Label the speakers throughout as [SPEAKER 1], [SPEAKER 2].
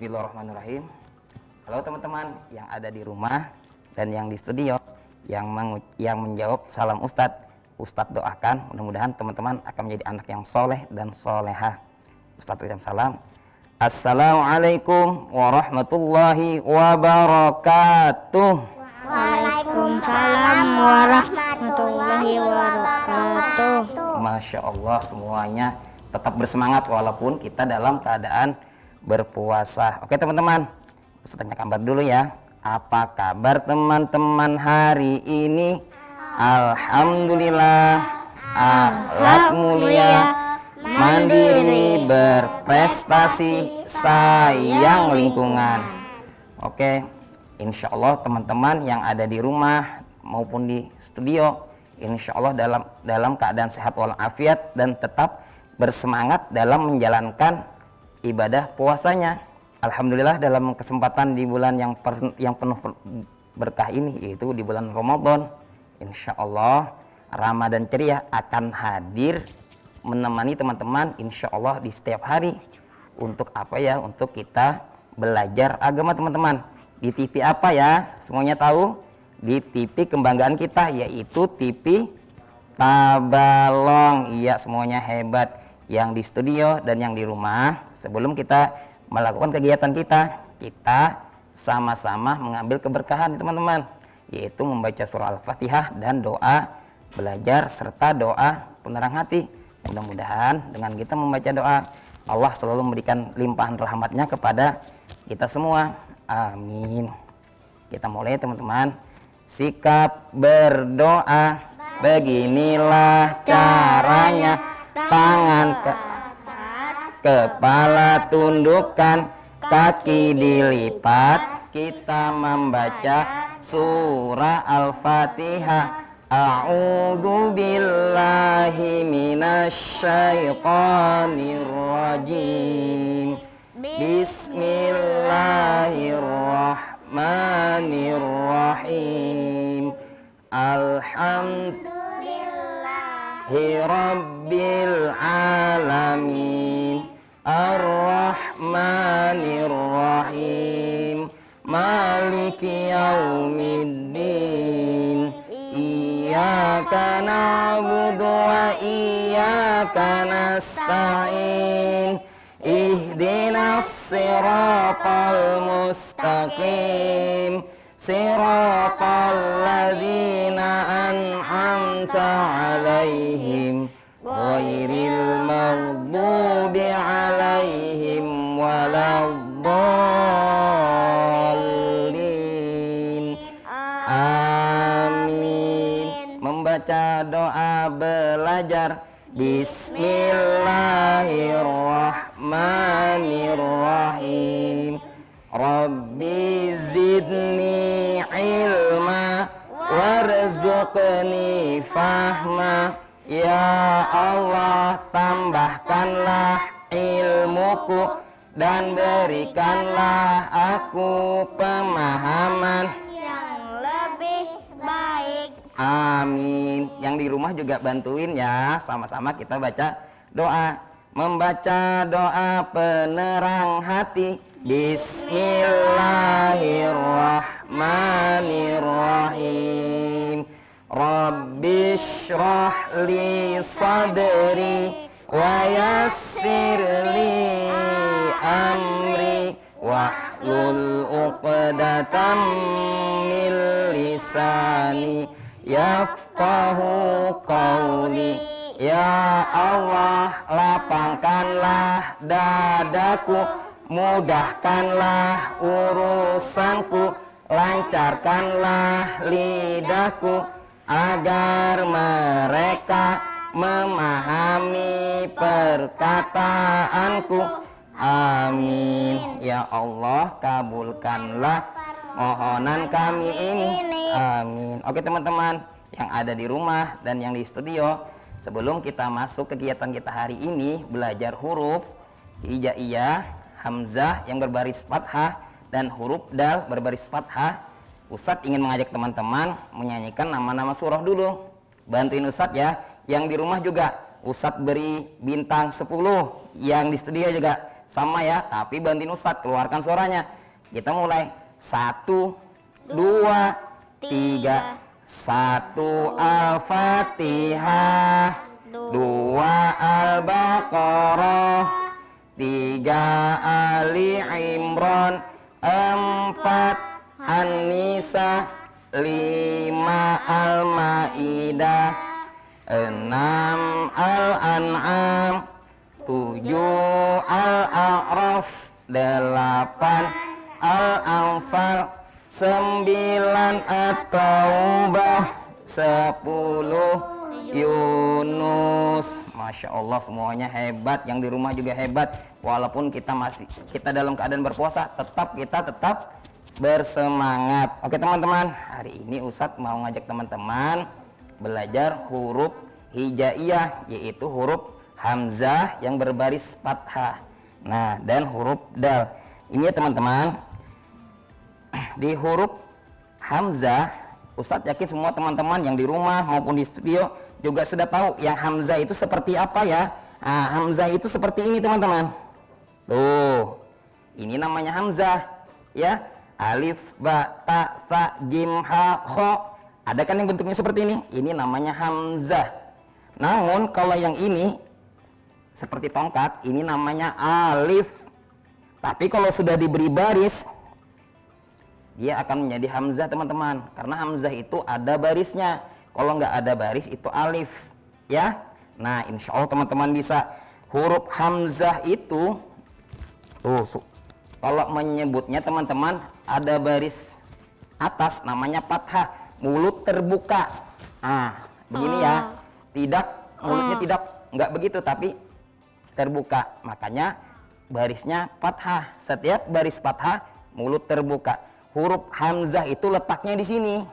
[SPEAKER 1] Bismillahirrahmanirrahim. Halo teman-teman yang ada di rumah dan yang di studio yang menjawab salam Ustadz. Ustadz doakan mudah-mudahan teman-teman akan menjadi anak yang soleh dan solehah. Ustadz ucap salam. Assalamualaikum warahmatullahi wabarakatuh.
[SPEAKER 2] Waalaikumsalam warahmatullahi wabarakatuh.
[SPEAKER 1] Masya Allah, semuanya tetap bersemangat walaupun kita dalam keadaan berpuasa. Oke teman-teman, Ustaz tanya kabar dulu ya. Apa kabar teman-teman hari ini? Alhamdulillah, akhlak mulia, mandiri, berprestasi, sayang lingkungan. Oke, insya Allah teman-teman yang ada di rumah maupun di studio, insya Allah dalam keadaan sehat walafiat dan tetap bersemangat dalam menjalankan ibadah puasanya. Alhamdulillah dalam kesempatan di bulan yang penuh berkah ini, yaitu di bulan Ramadan, insya Allah Ramadan ceria akan hadir menemani teman-teman insya Allah di setiap hari. Untuk apa ya? Untuk kita belajar agama teman-teman. Di TV apa ya? Semuanya tahu? Di TV kebanggaan kita, yaitu TV Tabalong. Iya, semuanya hebat. Yang di studio dan yang di rumah, sebelum kita melakukan kegiatan kita sama-sama mengambil keberkahan teman-teman, yaitu membaca surah Al-Fatihah dan doa belajar serta doa penerang hati. Mudah-mudahan dengan kita membaca doa, Allah selalu memberikan limpahan rahmatnya kepada kita semua. Amin. Kita mulai teman-teman. Sikap berdoa, beginilah caranya. Tangan kepala tundukkan, kaki dilipat, kita membaca surah Al-Fatihah. A'udzu billahi minasyaitonir rajim. Bismillahirrahmanirrahim. Rabbil alamin, ar-rahmanir rahim, maliki yaumiddin, iyyaka na'budu wa iyyaka nasta'in, ihdinas siratal mustaqim, siratal ladzina an'amta 'alaihim ghairil maghdubi 'alaihim waladdallin. Amin. Membaca doa belajar. Bismillahirrahmanirrahim. Rabbi zidni ilma warzuqni fahma. Ya Allah, tambahkanlah ilmuku dan berikanlah aku pemahaman
[SPEAKER 2] Yang lebih baik.
[SPEAKER 1] Amin. Yang di rumah juga bantuin ya, sama-sama kita baca doa. Membaca doa penerang hati. Bismillahirrahmanirrahim. Rabbi shrah li sadri wa yassir li amri wahlul uqdatam min lisani yafqahu qawli. Ya Allah, lapangkanlah dadaku, mudahkanlah urusanku, lancarkanlah lidahku, agar mereka memahami perkataanku. Amin. Ya Allah, kabulkanlah mohonan kami ini. Amin. Oke teman-teman yang ada di rumah dan yang di studio, sebelum kita masuk kegiatan kita hari ini belajar huruf hijaiyah, hamzah yang berbaris fathah dan huruf dal berbaris fathah, Ustadz ingin mengajak teman-teman menyanyikan nama-nama surah dulu. Bantuin Ustadz ya. Yang di rumah juga Ustadz beri bintang 10, yang di studio juga sama ya, tapi bantuin Ustadz keluarkan suaranya. Kita mulai 1, 2, 3. 1 Al-Fatihah, 2 Al-Baqarah, 3 Ali Imran, 4 An-Nisa, 5 Al-Maidah, 6 Al-An'am, 7 Al-A'raf, 8 Al-Anfal, 9 At-Taubah, 10 Yunus. Masya Allah, semuanya hebat. Yang di rumah juga hebat. Walaupun kita dalam keadaan berpuasa, kita tetap bersemangat. Oke teman-teman, hari ini Ustadz mau ngajak teman-teman belajar huruf hijaiyah, yaitu huruf hamzah yang berbaris fathah. Nah, dan huruf dal. Ini ya teman-teman, di huruf hamzah, Ustadz yakin semua teman-teman yang di rumah maupun di studio juga sudah tahu yang hamzah itu seperti apa ya. Nah, hamzah itu seperti ini teman-teman. Tuh, ini namanya hamzah ya. Alif, ba, ta, sa, jim, ha, kho. Ada kan yang bentuknya seperti ini? Ini namanya hamzah. Namun kalau yang ini seperti tongkat, ini namanya alif. Tapi kalau sudah diberi baris, dia akan menjadi hamzah teman-teman. Karena hamzah itu ada barisnya. Kalau nggak ada baris itu alif ya. Nah insya Allah teman-teman bisa. Huruf hamzah itu kalau menyebutnya teman-teman ada baris atas namanya fathah, mulut terbuka. Nah begini ya. Tidak, mulutnya tidak, nggak begitu tapi terbuka. Makanya barisnya fathah. Setiap baris fathah mulut terbuka. Huruf hamzah itu letaknya di sini.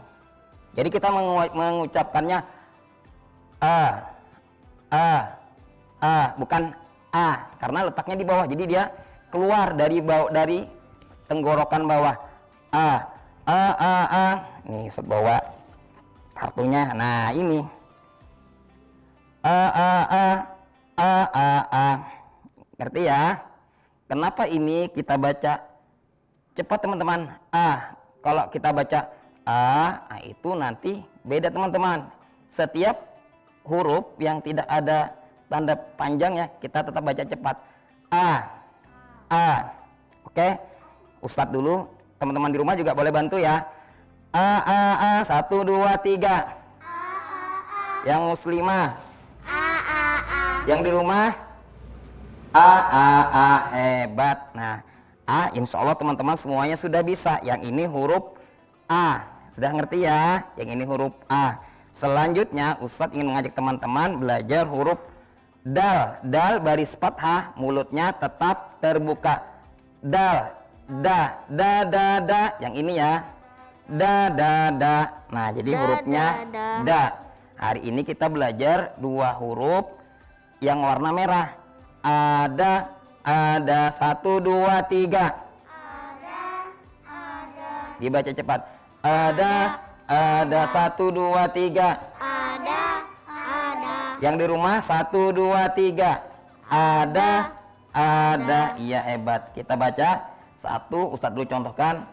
[SPEAKER 1] Jadi kita mengucapkannya bukan a, karena letaknya di bawah. Jadi dia keluar dari tenggorokan bawah. Nih Ustaz bawa kartunya. Nah, ini. Ngerti ya? Kenapa ini kita baca cepat teman-teman? Kalau kita baca itu nanti beda teman-teman. Setiap huruf yang tidak ada tanda panjangnya kita tetap baca cepat. Oke, Ustadz dulu, teman-teman di rumah juga boleh bantu ya. 1, 2, 3. Yang muslimah. Yang di rumah. Hebat. Nah, insya Allah teman-teman semuanya sudah bisa. Yang ini huruf A, sudah ngerti ya? Yang ini huruf A. Selanjutnya Ustadz ingin mengajak teman-teman belajar huruf dal. Dal baris fathah, mulutnya tetap terbuka. Dal, da. Yang ini ya, da. Nah jadi hurufnya da. Hari ini kita belajar dua huruf yang warna merah. Ada 1, 2, 3. Dibaca cepat. Ada 1, 2, 3. Yang di rumah 1, 2, 3. Ada. Iya hebat. Kita baca satu. Ustadz dulu contohkan.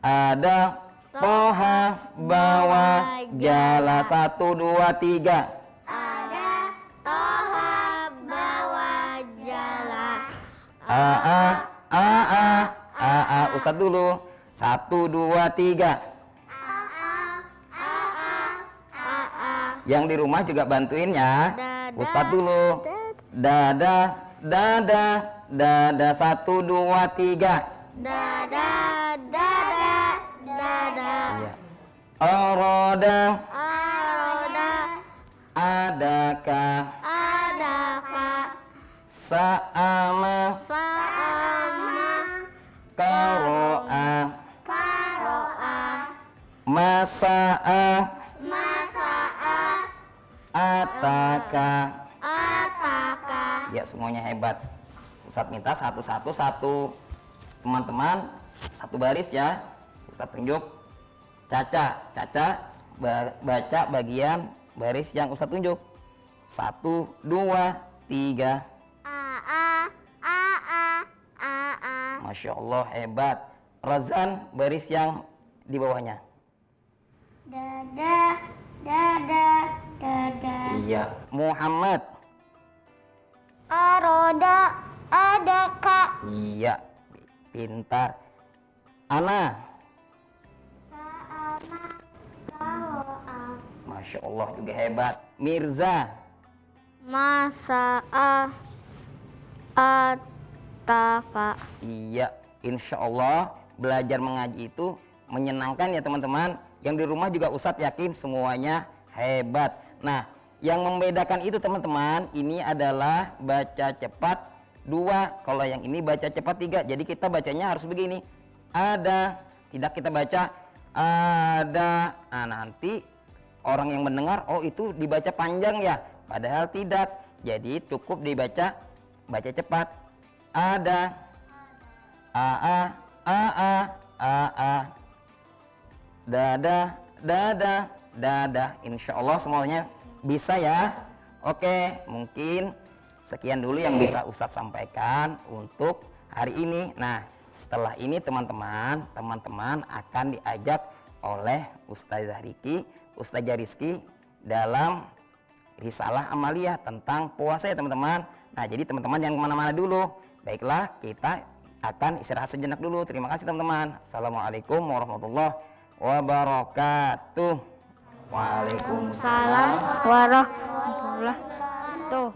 [SPEAKER 1] Ada Toha bawa jala 1, 2, 3. Ustadz dulu 1, 2, 3. Yang di rumah juga bantuin ya. Ustadz dulu. Dada 1, 2, 3. Iya. Oroda. Adakah. Sa'ama. Karo'a. Masa'a. Ataka. Ya semuanya hebat. Ustadz minta satu teman-teman satu baris ya. Ustadz tunjuk. Caca baca bagian baris yang Ustadz tunjuk. 1, 2, 3. Masya Allah, hebat. Razan, baris yang di bawahnya.
[SPEAKER 2] Dada, dada, dada.
[SPEAKER 1] Iya. Muhammad.
[SPEAKER 2] Aroda, ada kak.
[SPEAKER 1] Iya, pintar. Ana.
[SPEAKER 2] Sama, kawoa.
[SPEAKER 1] Masya Allah, juga hebat. Mirza.
[SPEAKER 2] Masa'a, ataka.
[SPEAKER 1] Iya, insya Allah belajar mengaji itu menyenangkan ya teman-teman. Yang di rumah juga Ustadz yakin semuanya hebat. Nah, yang membedakan itu teman-teman, ini adalah baca cepat 2. Kalau yang ini baca cepat 3. Jadi kita bacanya harus begini. Ada, tidak kita baca ada. Nah, nanti orang yang mendengar, oh itu dibaca panjang ya. Padahal tidak. Jadi cukup dibaca cepat. Ada. A. Dada, dada, dada. Insya Allah semuanya bisa ya. Oke, mungkin sekian dulu yang bisa Ustadz sampaikan untuk hari ini. Nah, setelah ini teman-teman akan diajak oleh Ustazah Riki, Ustazah Rizki dalam risalah amaliyah tentang puasa ya teman-teman. Nah, jadi teman-teman jangan kemana-mana dulu. Baiklah, kita akan istirahat sejenak dulu. Terima kasih teman-teman. Assalamualaikum warahmatullahi wabarakatuh.
[SPEAKER 2] Waalaikumsalam warahmatullahi wabarakatuh.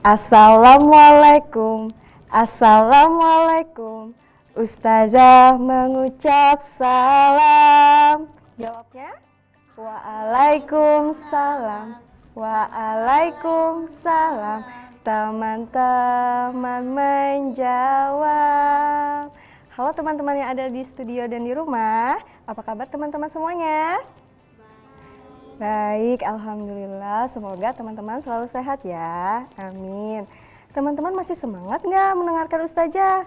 [SPEAKER 3] Assalamualaikum, Assalamualaikum. Ustazah mengucap salam. Jawabnya? Waalaikumsalam, waalaikumsalam. Teman-teman menjawab. Halo teman-teman yang ada di studio dan di rumah. Apa kabar teman-teman semuanya? Baik, alhamdulillah. Semoga teman-teman selalu sehat ya. Amin. Teman-teman masih semangat nggak mendengarkan Ustazah?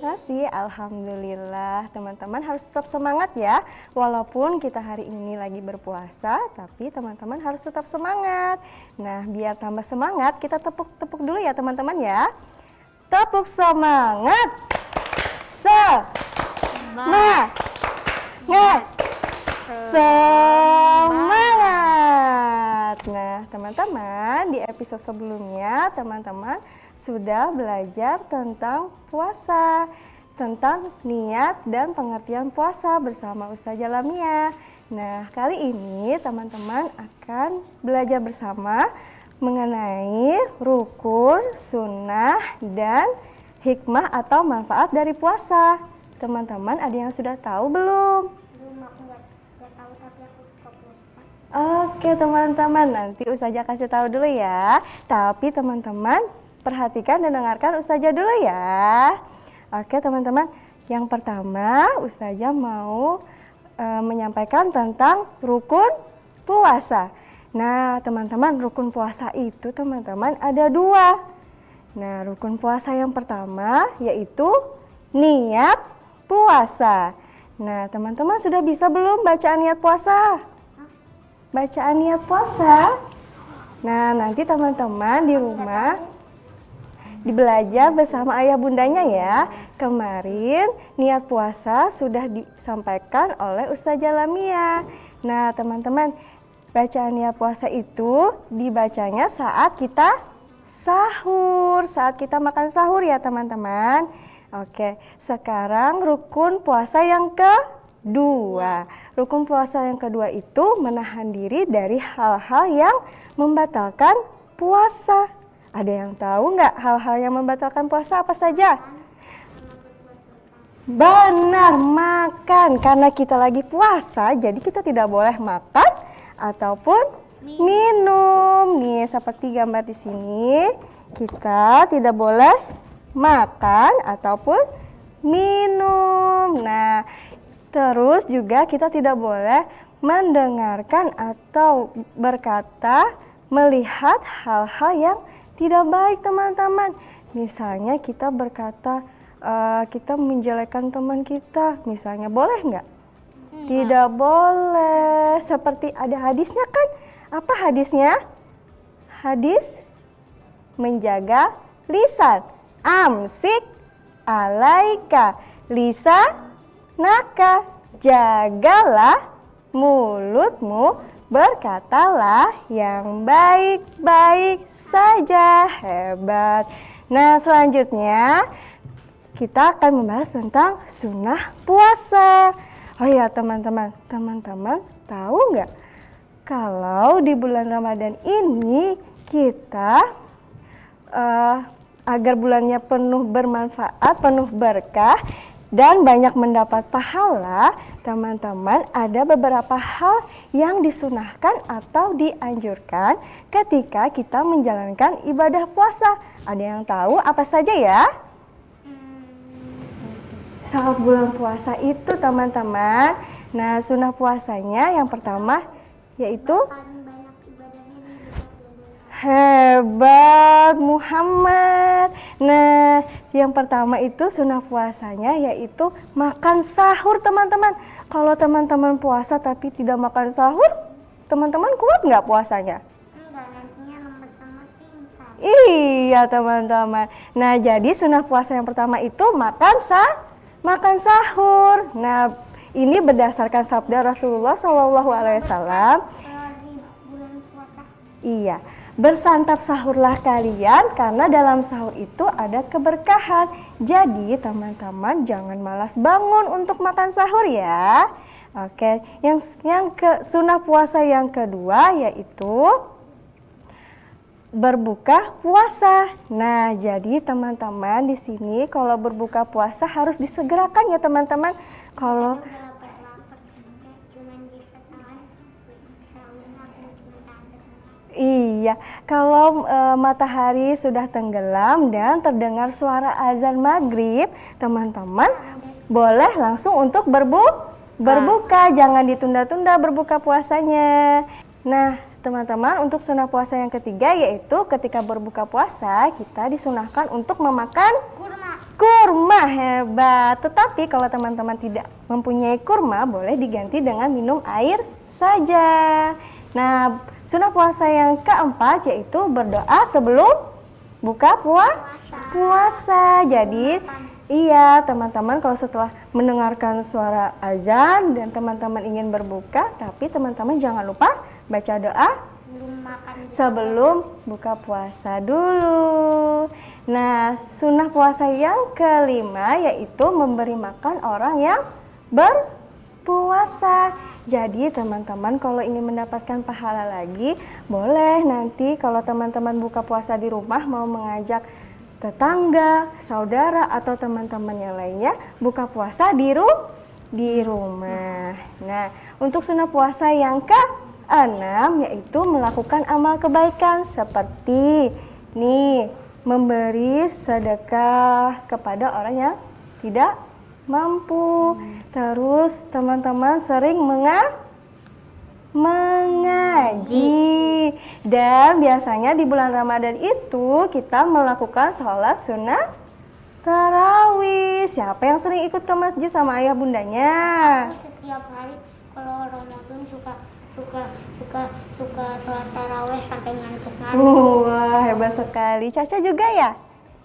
[SPEAKER 3] Masih, alhamdulillah. Teman-teman harus tetap semangat ya. Walaupun kita hari ini lagi berpuasa, tapi teman-teman harus tetap semangat. Nah, biar tambah semangat, kita tepuk-tepuk dulu ya teman-teman ya. Tepuk semangat. Semangat. Semangat. Nah, teman-teman, di episode sebelumnya teman-teman sudah belajar tentang puasa, tentang niat dan pengertian puasa bersama Ustazah Lamia. Nah, kali ini teman-teman akan belajar bersama mengenai rukun, sunnah, dan hikmah atau manfaat dari puasa. Teman-teman ada yang sudah tahu belum? Oke teman-teman, nanti Ustazah kasih tahu dulu ya. Tapi teman-teman perhatikan dan dengarkan Ustazah dulu ya. Oke teman-teman, yang pertama Ustazah mau menyampaikan tentang rukun puasa. Nah teman-teman, rukun puasa itu teman-teman ada 2. Nah, rukun puasa yang pertama yaitu niat puasa. Nah teman-teman sudah bisa belum bacaan niat puasa? Bacaan niat puasa. Nah, nanti teman-teman di rumah belajar bersama ayah bundanya ya. Kemarin niat puasa sudah disampaikan oleh Ustazah Lamia. Nah, teman-teman, bacaan niat puasa itu dibacanya saat kita sahur, saat kita makan sahur ya, teman-teman. Oke, sekarang rukun puasa yang kedua. Rukun puasa yang kedua itu menahan diri dari hal-hal yang membatalkan puasa. Ada yang tahu nggak hal-hal yang membatalkan puasa apa saja? Benar, makan. Karena kita lagi puasa, jadi kita tidak boleh makan ataupun minum. Nih, seperti gambar di sini, kita tidak boleh makan ataupun minum. Nah, terus juga kita tidak boleh mendengarkan atau berkata, melihat hal-hal yang tidak baik teman-teman. Misalnya kita berkata, kita menjelekkan teman kita, misalnya, boleh nggak? Tidak boleh. Seperti ada hadisnya kan? Apa hadisnya? Hadis menjaga lisan. Amsik alaika lisanaka. Jagalah mulutmu, berkatalah yang baik-baik saja. Hebat. Nah, selanjutnya kita akan membahas tentang sunnah puasa. Oh ya teman-teman, teman-teman tahu nggak kalau di bulan Ramadan ini kita agar bulannya penuh bermanfaat, penuh berkah dan banyak mendapat pahala, teman-teman ada beberapa hal yang disunahkan atau dianjurkan ketika kita menjalankan ibadah puasa. Ada yang tahu apa saja ya? Saat bulan puasa itu teman-teman, nah sunnah puasanya yang pertama yaitu hebat Muhammad. Nah, yang pertama itu sunnah puasanya yaitu makan sahur teman-teman. Kalau teman-teman puasa tapi tidak makan sahur, teman-teman kuat nggak puasanya?
[SPEAKER 2] Enggak, nantinya lemes-lemes pingsan.
[SPEAKER 3] Iya teman-teman. Nah, jadi sunnah puasa yang pertama itu makan sahur. Nah, ini berdasarkan sabda Rasulullah SAW.
[SPEAKER 2] Kalau di bulan puasa
[SPEAKER 3] Iya. Bersantap sahurlah kalian karena dalam sahur itu ada keberkahan. Jadi teman-teman jangan malas bangun untuk makan sahur ya. Oke, sunnah puasa yang kedua yaitu berbuka puasa. Nah, jadi teman-teman di sini kalau berbuka puasa harus disegerakan ya teman-teman. Kalau
[SPEAKER 2] lapar-lapar cuman bisa tahan sahurnya cuma tahan sebentar.
[SPEAKER 3] Iya, kalau matahari sudah tenggelam dan terdengar suara azan maghrib, teman-teman boleh langsung untuk berbuka, jangan ditunda-tunda berbuka puasanya. Nah, teman-teman untuk sunnah puasa yang ketiga yaitu ketika berbuka puasa kita disunahkan untuk memakan kurma. Hebat. Tetapi kalau teman-teman tidak mempunyai kurma, boleh diganti dengan minum air saja. Nah, sunnah puasa yang keempat yaitu berdoa sebelum buka puasa. Jadi, iya teman-teman kalau setelah mendengarkan suara azan dan teman-teman ingin berbuka, tapi teman-teman jangan lupa baca doa sebelum buka puasa dulu. Nah, sunnah puasa yang kelima yaitu memberi makan orang yang berpuasa. Jadi teman-teman kalau ingin mendapatkan pahala lagi, boleh nanti kalau teman-teman buka puasa di rumah mau mengajak tetangga, saudara atau teman-teman yang lainnya buka puasa di rumah. Nah, untuk sunnah puasa yang ke-6 yaitu melakukan amal kebaikan seperti memberi sedekah kepada orang yang tidak mampu. Terus teman-teman sering mengaji. Dan biasanya di bulan Ramadan itu kita melakukan sholat sunnah tarawih. Siapa yang sering ikut ke masjid sama ayah bundanya?
[SPEAKER 2] Setiap hari kalau Ramadan suka sholat tarawih sampai ngantuk-ngantuk.
[SPEAKER 3] Wah, hebat sekali. Caca juga ya?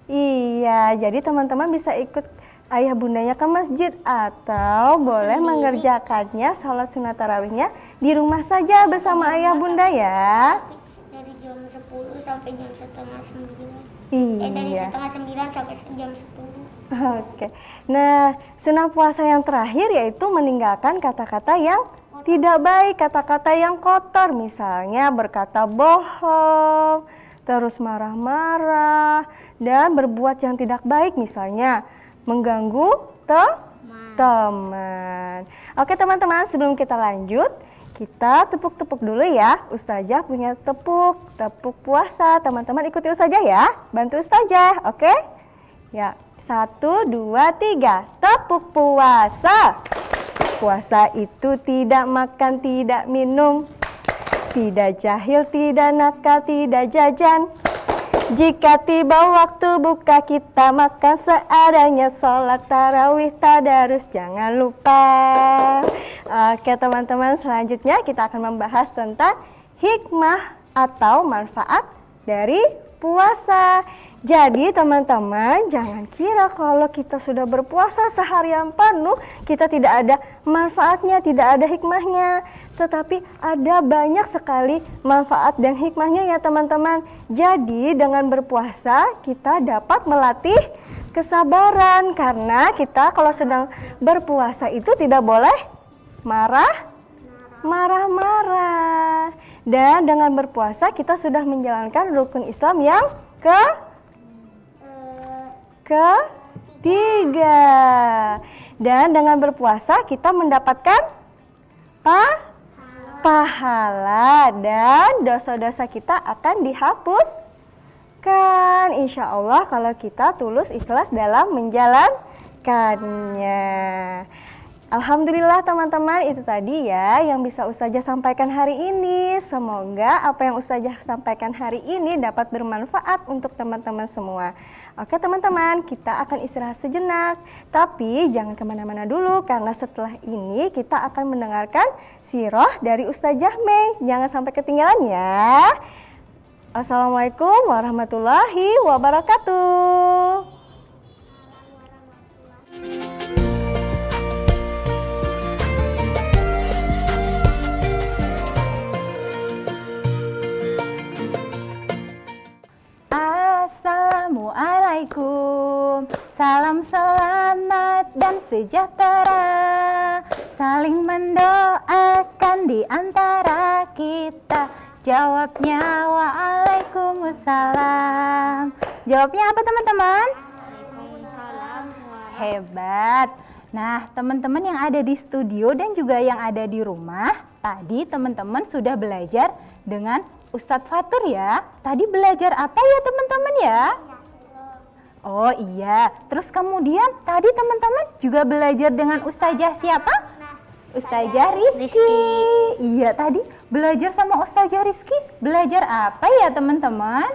[SPEAKER 3] Iya, jadi teman-teman bisa ikut ayah bundanya ke masjid atau boleh mengerjakannya sholat sunat tarawihnya di rumah saja bersama ayah bunda ya.
[SPEAKER 2] Dari jam 10 sampai jam setengah 9. Dari
[SPEAKER 3] Iya.
[SPEAKER 2] setengah 9 sampai jam 10.
[SPEAKER 3] Oke. Nah, sunnah puasa yang terakhir yaitu meninggalkan kata-kata yang tidak baik, kata-kata yang kotor, misalnya berkata bohong, terus marah-marah, dan berbuat yang tidak baik, misalnya mengganggu teman. Oke teman-teman, sebelum kita lanjut, kita tepuk-tepuk dulu ya. Ustazah punya tepuk puasa. Teman-teman ikuti Ustazah ya. Bantu Ustazah, oke? Ya, 1, 2, 3. Tepuk puasa. Puasa itu tidak makan, tidak minum, tidak jahil, tidak nakal, tidak jajan, Jika tiba waktu buka kita makan seadanya, sholat tarawih tadarus jangan lupa. Oke teman-teman, selanjutnya kita akan membahas tentang hikmah atau manfaat dari puasa. Jadi teman-teman, jangan kira kalau kita sudah berpuasa seharian penuh kita tidak ada manfaatnya, tidak ada hikmahnya. Tetapi ada banyak sekali manfaat dan hikmahnya ya teman-teman. Jadi dengan berpuasa kita dapat melatih kesabaran, karena kita kalau sedang berpuasa itu tidak boleh marah-marah. Dan dengan berpuasa kita sudah menjalankan rukun Islam yang ketiga. Dan dengan berpuasa kita mendapatkan pahala dan dosa-dosa kita akan dihapuskan, insya Allah, kalau kita tulus ikhlas dalam menjalankannya. Alhamdulillah teman-teman, itu tadi ya yang bisa Ustazah sampaikan hari ini. Semoga apa yang Ustazah sampaikan hari ini dapat bermanfaat untuk teman-teman semua. Oke teman-teman, kita akan istirahat sejenak. Tapi jangan kemana-mana dulu, karena setelah ini kita akan mendengarkan sirah dari Ustazah Mei. Jangan sampai ketinggalan ya. Assalamualaikum warahmatullahi wabarakatuh.
[SPEAKER 4] Assalamualaikum, salam selamat dan sejahtera, saling mendoakan di antara kita. Jawabnya waalaikumsalam. Jawabnya apa teman-teman? Hebat. Nah teman-teman yang ada di studio dan juga yang ada di rumah, tadi teman-teman sudah belajar dengan Ustadz Fatur ya. Tadi belajar apa ya teman-teman ya? Oh iya, terus kemudian tadi teman-teman juga belajar dengan Ustazah siapa? Ustazah Rizky. Iya, tadi belajar sama Ustazah Rizky. Belajar apa ya teman-teman?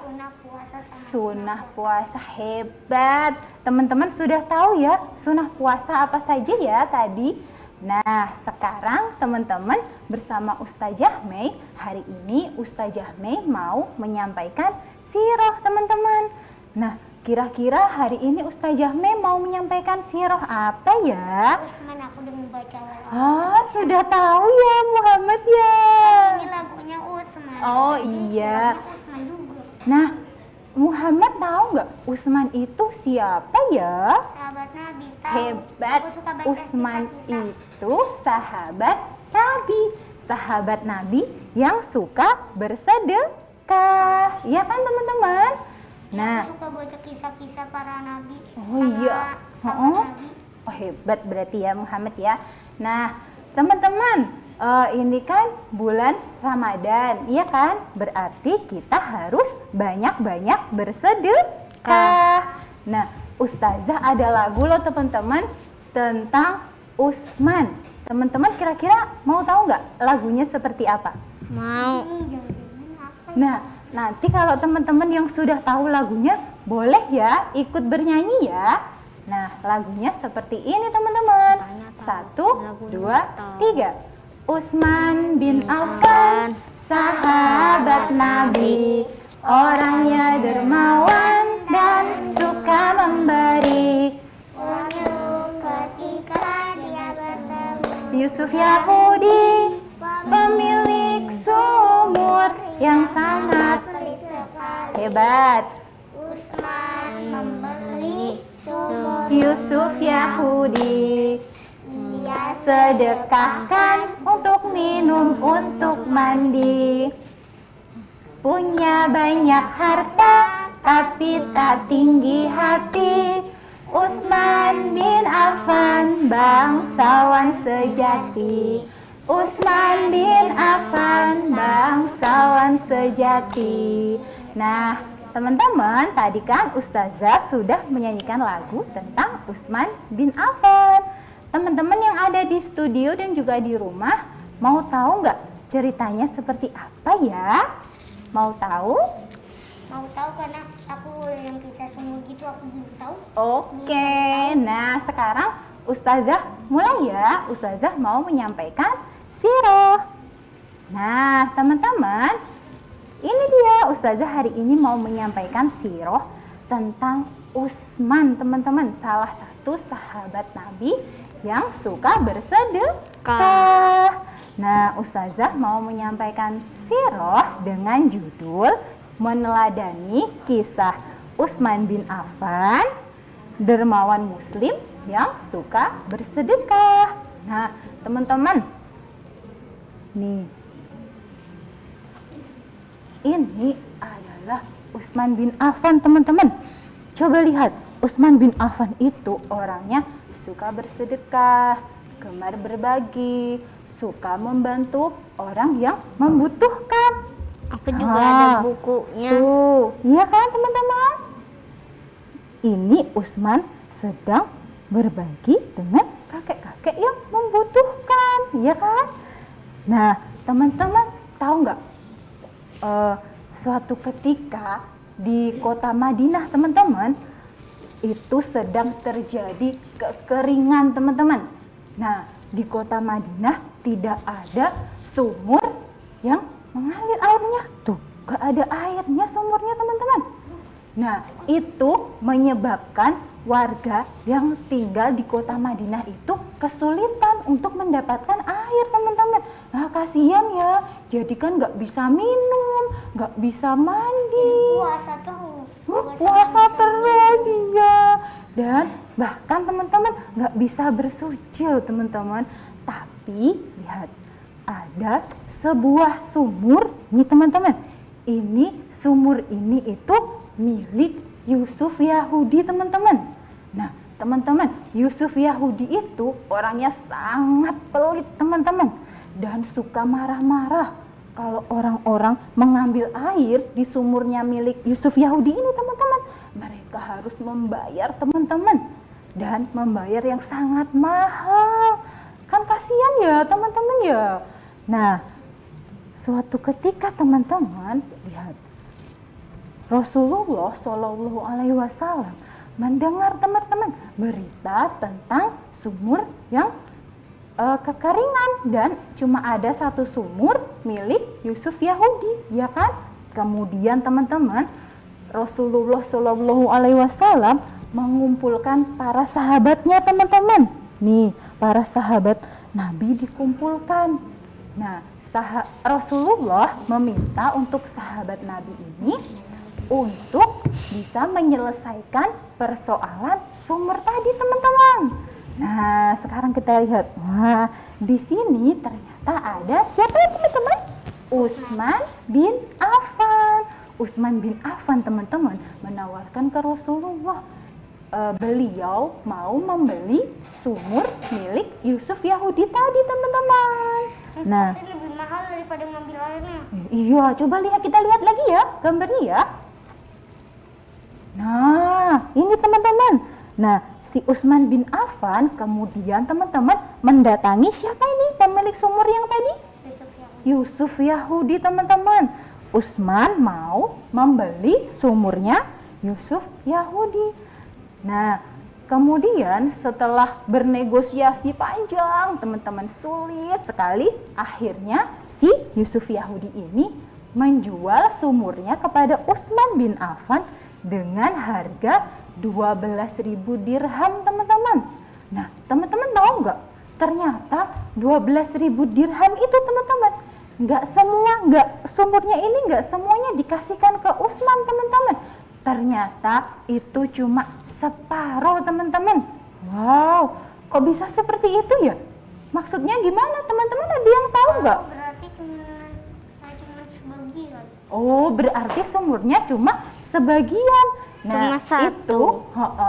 [SPEAKER 4] Sunnah puasa. Hebat. Teman-teman sudah tahu ya sunnah puasa apa saja ya tadi? Nah, sekarang teman-teman bersama Ustazah Mei, hari ini Ustazah Mei mau menyampaikan sirah teman-teman. Nah, kira-kira hari ini Ustazah Mei mau menyampaikan sirah apa ya?
[SPEAKER 2] Usman, aku udah membaca.
[SPEAKER 4] Sudah tahu ya Muhammad ya.
[SPEAKER 2] Ini lagunya Usman.
[SPEAKER 4] Oh iya.
[SPEAKER 2] Usman juga.
[SPEAKER 4] Nah, Muhammad tahu nggak Usman itu siapa ya?
[SPEAKER 2] Sahabat Nabi. Tahu.
[SPEAKER 4] Hebat.
[SPEAKER 2] Aku suka baca
[SPEAKER 4] Usman
[SPEAKER 2] kisah-kisah.
[SPEAKER 4] itu sahabat Nabi. Sahabat Nabi yang suka bersedekah. Iya kan teman-teman? Nah,
[SPEAKER 2] Aku suka baca kisah-kisah para nabi.
[SPEAKER 4] oh iya.
[SPEAKER 2] Nabi.
[SPEAKER 4] Oh hebat berarti ya Muhammad ya. Nah teman-teman, ini kan bulan Ramadan, iya kan? Berarti kita harus banyak-banyak bersedekah. Nah Ustazah ada lagu loh teman-teman tentang Usman. Teman-teman kira-kira mau tahu nggak lagunya seperti apa?
[SPEAKER 2] Mau.
[SPEAKER 4] Nah, nanti kalau teman-teman yang sudah tahu lagunya, boleh ya ikut bernyanyi ya. Nah, lagunya seperti ini teman-teman. 1, 2, 3. Usman bin Affan, sahabat Nabi, orangnya dermawan dan suka memberi.
[SPEAKER 2] Ketika dia bertemu
[SPEAKER 4] Yusuf Yahudi, pemilik sumur yang sangat hebat.
[SPEAKER 2] Usman membeli sumur.
[SPEAKER 4] Yusuf Yahudi,
[SPEAKER 2] Dia
[SPEAKER 4] sedekahkan untuk minum, untuk mandi. Punya banyak harta, tapi tak tinggi hati. Usman bin Affan, bangsawan sejati. Usman bin Affan, bangsawan sejati. Nah, teman-teman, tadi kan Ustazah sudah menyanyikan lagu tentang Usman bin Affan. Teman-teman yang ada di studio dan juga di rumah, mau tahu nggak ceritanya seperti apa ya? Mau tahu?
[SPEAKER 2] mau tahu karena aku yang kita semua gitu aku belum tahu.
[SPEAKER 4] Oke, nah sekarang Ustazah mulai ya. Ustazah mau menyampaikan siroh. Nah teman-teman, ini dia Ustazah hari ini mau menyampaikan siroh tentang Utsman teman-teman, salah satu sahabat Nabi yang suka bersedekah. Nah Ustazah mau menyampaikan siroh dengan judul meneladani kisah Utsman bin Affan, dermawan muslim yang suka bersedekah. Nah teman-teman, nih ini adalah Utsman bin Affan teman-teman. Coba lihat, Utsman bin Affan itu orangnya suka bersedekah, gemar berbagi, suka membantu orang yang membutuhkan.
[SPEAKER 2] Aku juga ada bukunya.
[SPEAKER 4] Tuh, iya kan teman-teman? Ini Utsman sedang berbagi dengan kakek-kakek yang membutuhkan, iya kan? Nah, teman-teman tahu nggak? Suatu ketika di kota Madinah teman-teman itu sedang terjadi kekeringan teman-teman. Nah di kota Madinah tidak ada sumur yang mengalir airnya. Tuh gak ada airnya sumurnya teman-teman. Nah itu menyebabkan warga yang tinggal di kota Madinah itu kesulitan untuk mendapatkan air teman-teman. Nah kasihan ya, jadi kan gak bisa minum, gak bisa mandi.
[SPEAKER 2] Puasa terus.
[SPEAKER 4] Puasa terus ya. Dan bahkan teman-teman gak bisa bersuci teman-teman. Tapi lihat, ada sebuah sumur nih teman-teman. Ini sumur ini itu milik Yusuf Yahudi teman-teman. Nah teman-teman, Yusuf Yahudi itu orangnya sangat pelit teman-teman. Dan suka marah-marah kalau orang-orang mengambil air di sumurnya milik Yusuf Yahudi ini teman-teman. Mereka harus membayar teman-teman. Dan membayar yang sangat mahal. Kan kasihan ya teman-teman ya. Nah suatu ketika teman-teman lihat, Rasulullah Shallallahu Alaihi Wasallam mendengar teman-teman berita tentang sumur yang kekeringan dan cuma ada satu sumur milik Yusuf Yahudi, ya kan? Kemudian teman-teman Rasulullah Shallallahu Alaihi Wasallam mengumpulkan para sahabatnya teman-teman. Nih para sahabat Nabi dikumpulkan. Nah Rasulullah meminta untuk sahabat Nabi ini untuk bisa menyelesaikan persoalan sumur tadi teman-teman. Nah sekarang kita lihat, wah di sini ternyata ada siapa ya teman-teman? Utsman bin Affan. Utsman bin Affan teman-teman menawarkan ke Rasulullah, beliau mau membeli sumur milik Yusuf Yahudi tadi teman-teman. Nah
[SPEAKER 2] Tapi lebih mahal daripada ngambil airnya.
[SPEAKER 4] iya, coba kita lihat lagi ya gambarnya ya. Nah, ini teman-teman. Nah, si Utsman bin Affan kemudian teman-teman mendatangi siapa ini pemilik sumur yang tadi? Yusuf Yahudi teman-teman. Utsman mau membeli sumurnya Yusuf Yahudi. Nah, kemudian setelah bernegosiasi panjang, teman-teman sulit sekali, akhirnya si Yusuf Yahudi ini menjual sumurnya kepada Utsman bin Affan dengan harga 12.000 dirham teman-teman. Nah teman-teman tahu nggak? Ternyata 12.000 dirham itu teman-teman sumurnya ini nggak semuanya dikasihkan ke Utsman teman-teman. Ternyata itu cuma separuh teman-teman. Wow, kok bisa seperti itu ya? Maksudnya gimana teman-teman, ada yang tahu nggak?
[SPEAKER 2] Berarti cuma sebagian.
[SPEAKER 4] Oh, berarti sumurnya cuma sebagian.
[SPEAKER 2] Cuma satu.
[SPEAKER 4] Itu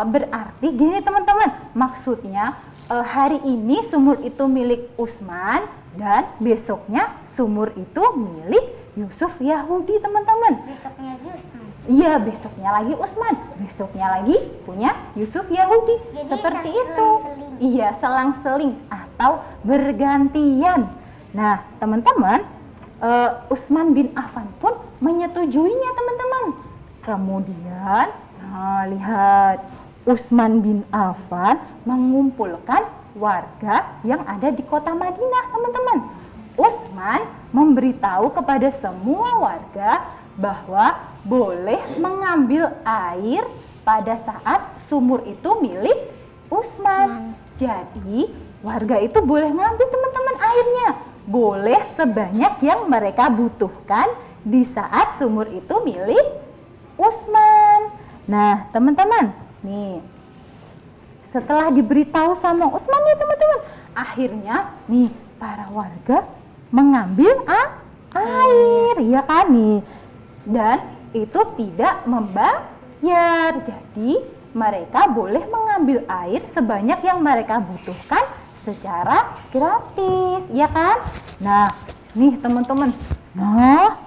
[SPEAKER 4] berarti gini teman-teman, maksudnya hari ini sumur itu milik Utsman dan besoknya sumur itu milik Yusuf Yahudi teman-teman.
[SPEAKER 2] Besoknya Utsman.
[SPEAKER 4] Iya, besoknya lagi Utsman, besoknya lagi punya Yusuf Yahudi.
[SPEAKER 2] Jadi
[SPEAKER 4] Seperti
[SPEAKER 2] selang
[SPEAKER 4] itu.
[SPEAKER 2] seling.
[SPEAKER 4] Iya, selang-seling atau bergantian. Nah, teman-teman, Utsman bin Affan pun menyetujuinya teman-teman. Kemudian, nah lihat, Utsman bin Affan mengumpulkan warga yang ada di kota Madinah, teman-teman. Utsman memberitahu kepada semua warga bahwa boleh mengambil air pada saat sumur itu milik Utsman. Jadi, warga itu boleh ngambil, teman-teman, airnya. Boleh sebanyak yang mereka butuhkan di saat sumur itu milik Utsman. Nah, teman-teman, nih setelah diberitahu sama Utsman nih, teman-teman, akhirnya nih para warga mengambil air, ya kan nih. Dan itu tidak membayar. Jadi mereka boleh mengambil air sebanyak yang mereka butuhkan secara gratis, ya kan? Nah, nih teman-teman. Nah,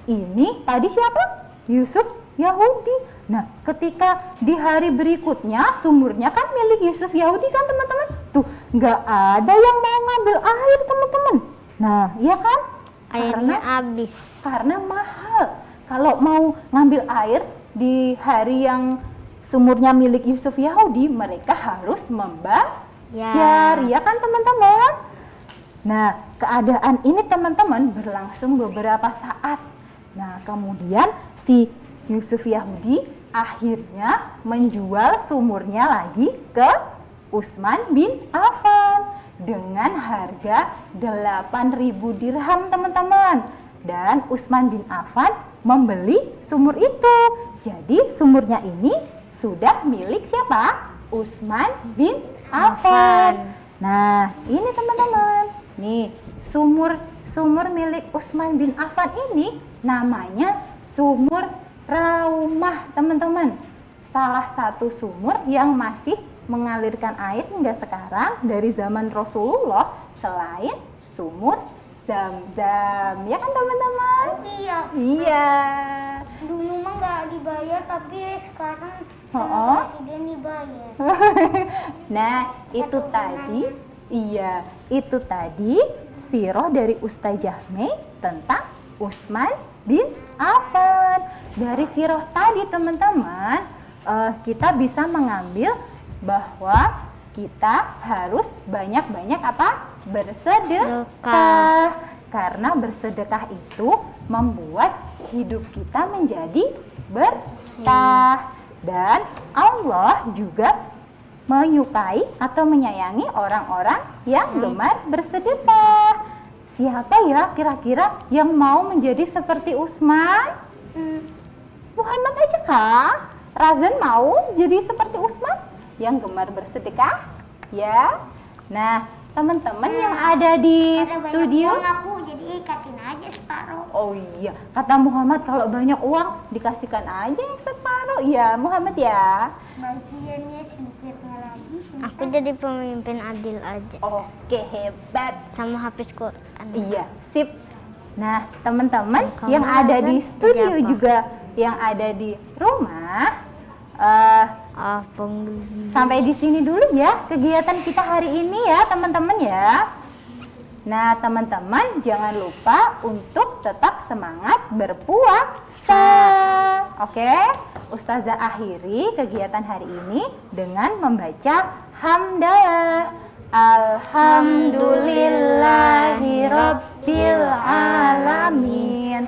[SPEAKER 4] ini tadi siapa? Yusuf Yahudi. Nah, ketika di hari berikutnya sumurnya kan milik Yusuf Yahudi kan, teman-teman? Tuh, nggak ada yang mau ngambil air, teman-teman. Nah, iya kan?
[SPEAKER 2] Airnya habis.
[SPEAKER 4] Karena mahal. Kalau mau ngambil air di hari yang sumurnya milik Yusuf Yahudi, mereka harus membayar, ya kan, teman-teman? Nah, keadaan ini, teman-teman, berlangsung beberapa saat. Nah, kemudian si Yusuf Yahudi akhirnya menjual sumurnya lagi ke Utsman bin Affan dengan harga 8.000 dirham, teman-teman. Dan Utsman bin Affan membeli sumur itu. Jadi sumurnya ini sudah milik siapa? Utsman bin Affan. Nah, ini teman-teman. Nih, sumur milik Utsman bin Affan ini namanya sumur Raumah, teman-teman. Salah satu sumur yang masih mengalirkan air hingga sekarang dari zaman Rasulullah selain sumur Zam-Zam, ya kan, teman-teman?
[SPEAKER 2] Iya.
[SPEAKER 4] Iya.
[SPEAKER 2] Dulu mah nggak dibayar, tapi sekarang
[SPEAKER 4] Oh.
[SPEAKER 2] presiden dibayar.
[SPEAKER 4] Nah, itu tadi, iya, itu tadi sirah dari Ustazah Mei tentang Utsman bin Affan. Dari sirah tadi, teman-teman, kita bisa mengambil bahwa kita harus banyak-banyak apa? Bersedekah. Karena bersedekah itu membuat hidup kita menjadi berkah. Dan Allah juga menyukai atau menyayangi orang-orang yang gemar bersedekah. Siapa ya kira-kira yang mau menjadi seperti Utsman? Muhammad aja kah? Razan mau jadi seperti Utsman yang gemar bersedekah? Ya. Nah, teman-teman yang ada di studio,
[SPEAKER 2] Aku jadi ikatin aja separuh.
[SPEAKER 4] oh iya, kata Muhammad kalau banyak uang dikasihkan aja yang separuh. Ya, Muhammad ya.
[SPEAKER 2] Bagiannya sedikitnya lagi.
[SPEAKER 5] Aku jadi pemimpin adil aja
[SPEAKER 4] Oke, hebat.
[SPEAKER 5] sama hafiz Quran.
[SPEAKER 4] Iya, sip. Nah, teman-teman
[SPEAKER 5] Kamu
[SPEAKER 4] yang ada di
[SPEAKER 5] Razan
[SPEAKER 4] studio
[SPEAKER 5] jadi apa?
[SPEAKER 4] juga yang ada di rumah, sampai di sini dulu ya kegiatan kita hari ini ya, teman-teman ya. Nah, teman-teman jangan lupa untuk tetap semangat berpuasa. Oke, Ustazah akhiri kegiatan hari ini dengan membaca hamdalah. Alhamdulillahirabbil alamin.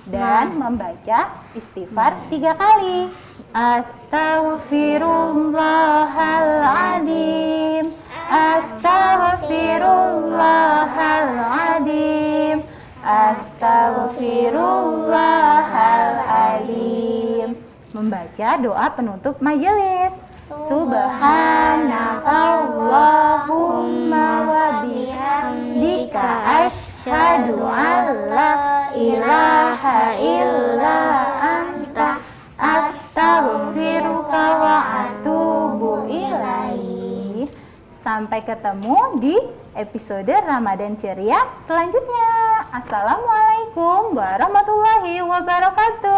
[SPEAKER 4] Dan membaca istighfar 3 kali. Astaghfirullahaladzim, astaghfirullahaladzim, astaghfirullahaladzim. Membaca doa penutup majelis. Subhanakallahumma wa bihamdika asyhadu an la ilaha illa anta astaghfiruka wa atubu ilaih. Sampai ketemu di episode Ramadan Ceria selanjutnya. Assalamualaikum warahmatullahi wabarakatuh.